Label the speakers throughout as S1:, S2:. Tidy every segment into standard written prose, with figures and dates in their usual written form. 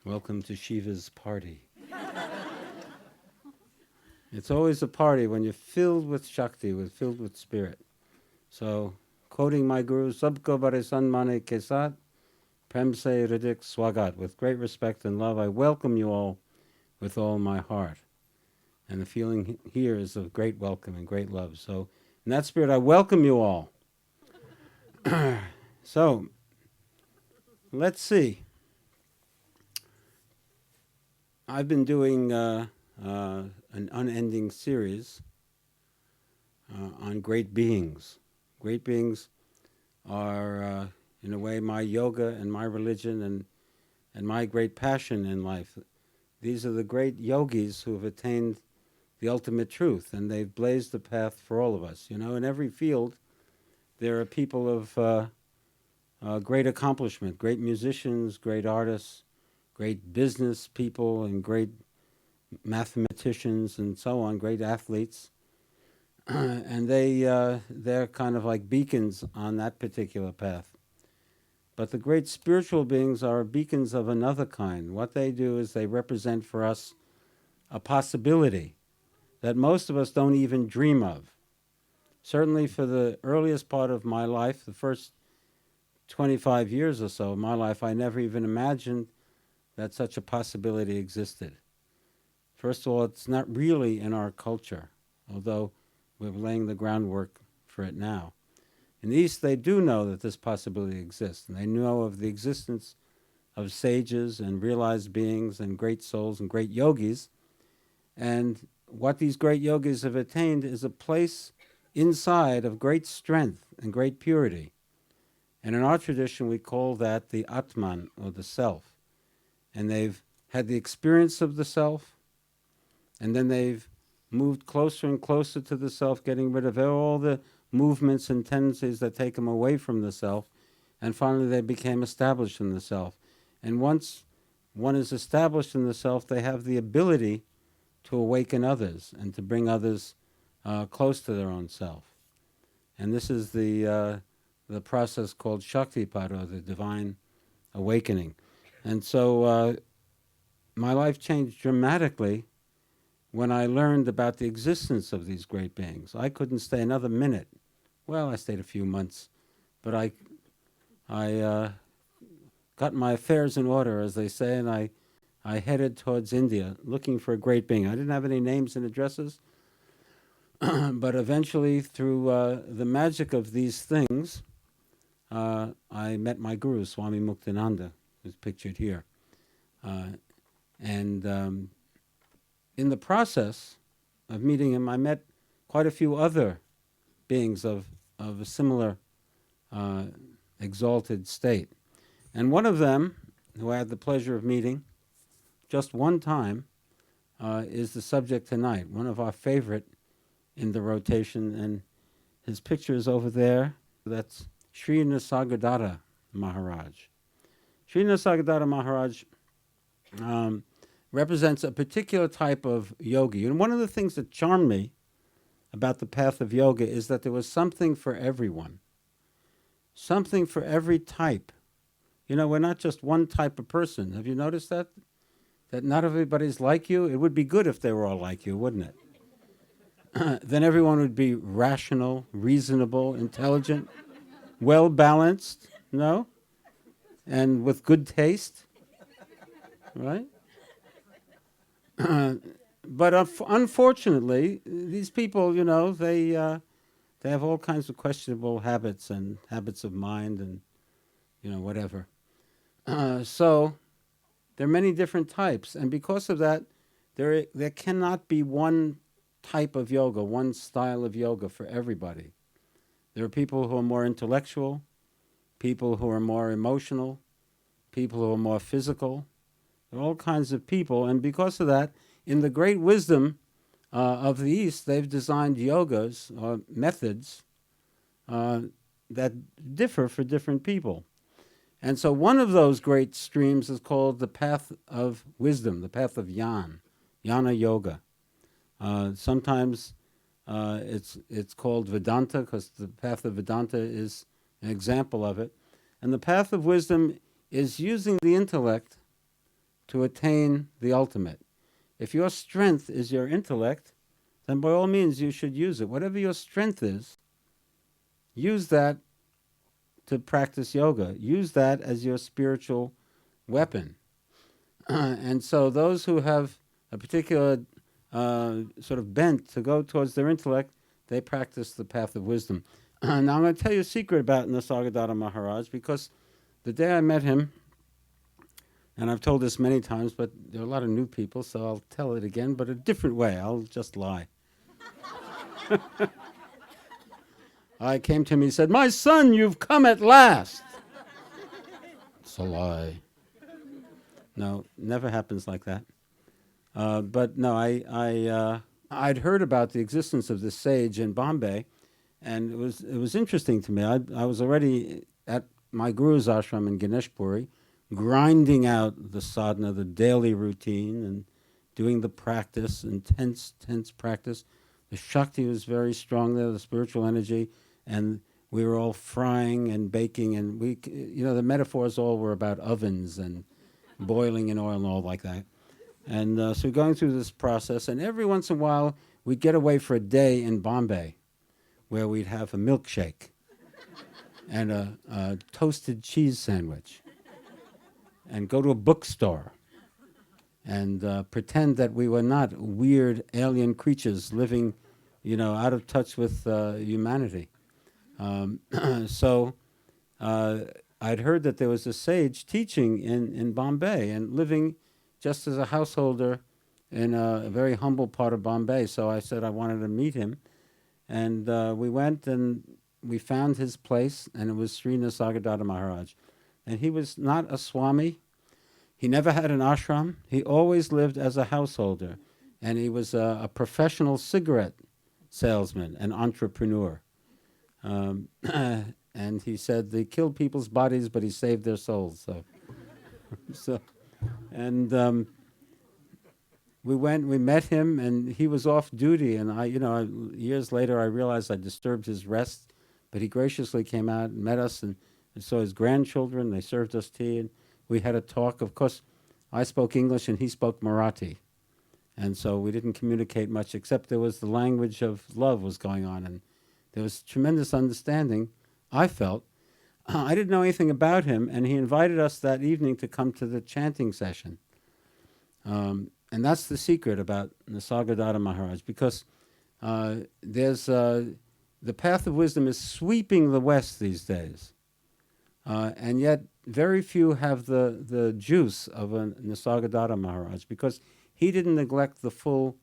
S1: Welcome to Shiva's party. It's always a party when you're filled with Shakti, filled with spirit. So, quoting my guru, Sabko Bare Sanmane Ke Saath, Prem Se Hridik Swagat. With great respect and love, I welcome you all with all my heart. And the feeling here is of great welcome and great love. So, in that spirit, I welcome you all. So, let's see. I've been doing an unending series on great beings. Great beings are, in a way, my yoga and my religion and my great passion in life. These are the great yogis who have attained the ultimate truth, and they've blazed the path for all of us. You know, in every field, there are people of great accomplishment, great musicians, great artists, great business people, and great mathematicians, and so on, great athletes. And they're kind of like beacons on that particular path. But the great spiritual beings are beacons of another kind. What they do is they represent for us a possibility that most of us don't even dream of. Certainly for the earliest part of my life, the first 25 years or so of my life, I never even imagined that such a possibility existed. First of all, it's not really in our culture, although we're laying the groundwork for it now. In the East, they do know that this possibility exists, and they know of the existence of sages and realized beings and great souls and great yogis. And what these great yogis have attained is a place inside of great strength and great purity. And in our tradition, we call that the Atman, or the self. And they've had the experience of the self, and then they've moved closer and closer to the self, getting rid of all the movements and tendencies that take them away from the self, and finally they became established in the self. And once one is established in the self, they have the ability to awaken others and to bring others close to their own self. And this is the process called Shaktipat, or the divine awakening. And so my life changed dramatically when I learned about the existence of these great beings. I couldn't stay another minute. Well, I stayed a few months, but I got my affairs in order, as they say, and I headed towards India looking for a great being. I didn't have any names and addresses, but eventually, through the magic of these things, I met my guru, Swami Muktananda, who's pictured here. And in the process of meeting him, I met quite a few other beings of a similar exalted state. And one of them, who I had the pleasure of meeting just one time, is the subject tonight, one of our favorite in the rotation, and his picture is over there. That's Sri Nisargadatta Maharaj. Sri Nisargadatta Maharaj represents a particular type of yogi. And one of the things that charmed me about the path of yoga is that there was something for everyone, something for every type. You know, we're not just one type of person. Have you noticed that? That not everybody's like you? It would be good if they were all like you, wouldn't it? Then everyone would be rational, reasonable, intelligent, well-balanced, no? And with good taste, right? But unfortunately, these people, you know, they have all kinds of questionable habits and habits of mind and, you know, whatever. So there are many different types, and because of that, there cannot be one type of yoga, one style of yoga for everybody. There are people who are more intellectual, people who are more emotional, people who are more physical. There are all kinds of people, and because of that, in the great wisdom of the East, they've designed yogas or methods that differ for different people. And so one of those great streams is called the path of wisdom, the path of Jnana Yoga. Sometimes it's called Vedanta, because the path of Vedanta is an example of it. And the path of wisdom is using the intellect to attain the ultimate. If your strength is your intellect, then by all means you should use it. Whatever your strength is, use that to practice yoga. Use that as your spiritual weapon. And so those who have a particular sort of bent to go towards their intellect, they practice the path of wisdom. Now I'm going to tell you a secret about Nisargadatta Maharaj, because the day I met him, and I've told this many times, but there are a lot of new people, so I'll tell it again, but a different way. I'll just lie. I came to him, he said, "My son, you've come at last." It's a lie. No, never happens like that. But no, I'd heard about the existence of this sage in Bombay, and it was interesting to me. I was already at my guru's ashram in Ganeshpuri, grinding out the sadhana, the daily routine, and doing the practice, intense practice. The Shakti was very strong there, the spiritual energy, and we were all frying and baking, and the metaphors all were about ovens and boiling in oil and all like that. And so we're going through this process, and every once in a while we'd get away for a day in Bombay, where we'd have a milkshake and a toasted cheese sandwich, and go to a bookstore and pretend that we were not weird alien creatures living, out of touch with humanity. So I'd heard that there was a sage teaching in Bombay and living just as a householder in a very humble part of Bombay. So I said I wanted to meet him. And we went and we found his place, and it was Sri Nisargadatta Maharaj. And he was not a Swami. He never had an ashram. He always lived as a householder. And he was a professional cigarette salesman, an entrepreneur. And he said they killed people's bodies, but he saved their souls. And we met him, and he was off duty. And years later, I realized I disturbed his rest, but he graciously came out and met us, and saw his grandchildren. They served us tea, and we had a talk. Of course, I spoke English and he spoke Marathi, and so we didn't communicate much, except there was the language of love was going on, and there was tremendous understanding, I felt. I didn't know anything about him, and he invited us that evening to come to the chanting session. And that's the secret about Nisargadatta Maharaj, because there's the path of wisdom is sweeping the West these days, and yet very few have the juice of a Nisargadatta Maharaj, because he didn't neglect the full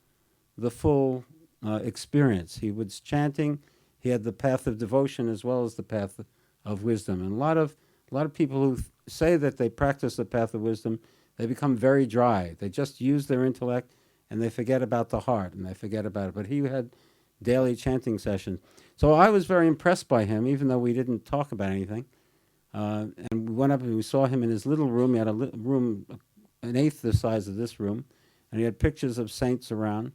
S1: experience. He was chanting. He had the path of devotion as well as the path of wisdom. And a lot of people who say that they practice the path of wisdom, they become very dry. They just use their intellect, and they forget about the heart, and they forget about it. But he had daily chanting sessions. So I was very impressed by him, even though we didn't talk about anything. And we went up and we saw him in his little room. He had a room an eighth the size of this room, and he had pictures of saints around,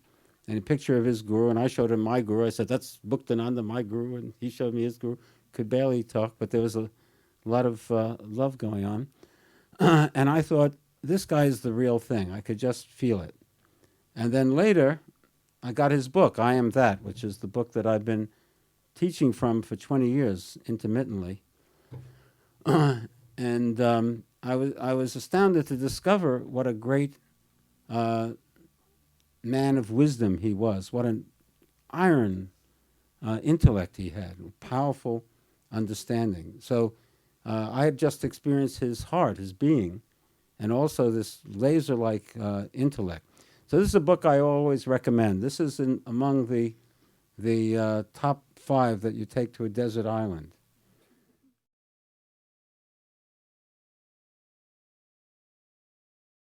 S1: and a picture of his guru, and I showed him my guru. I said, "That's Bhuktananda, my guru," and he showed me his guru. Could barely talk, but there was a lot of love going on. And I thought, this guy is the real thing. I could just feel it. And then later, I got his book, I Am That, which is the book that I've been teaching from for 20 years, intermittently. And I was astounded to discover what a great man of wisdom he was, what an iron intellect he had, powerful understanding. So I had just experienced his heart, his being, and also this laser-like intellect. So this is a book I always recommend. This is among the top 5 that you take to a desert island.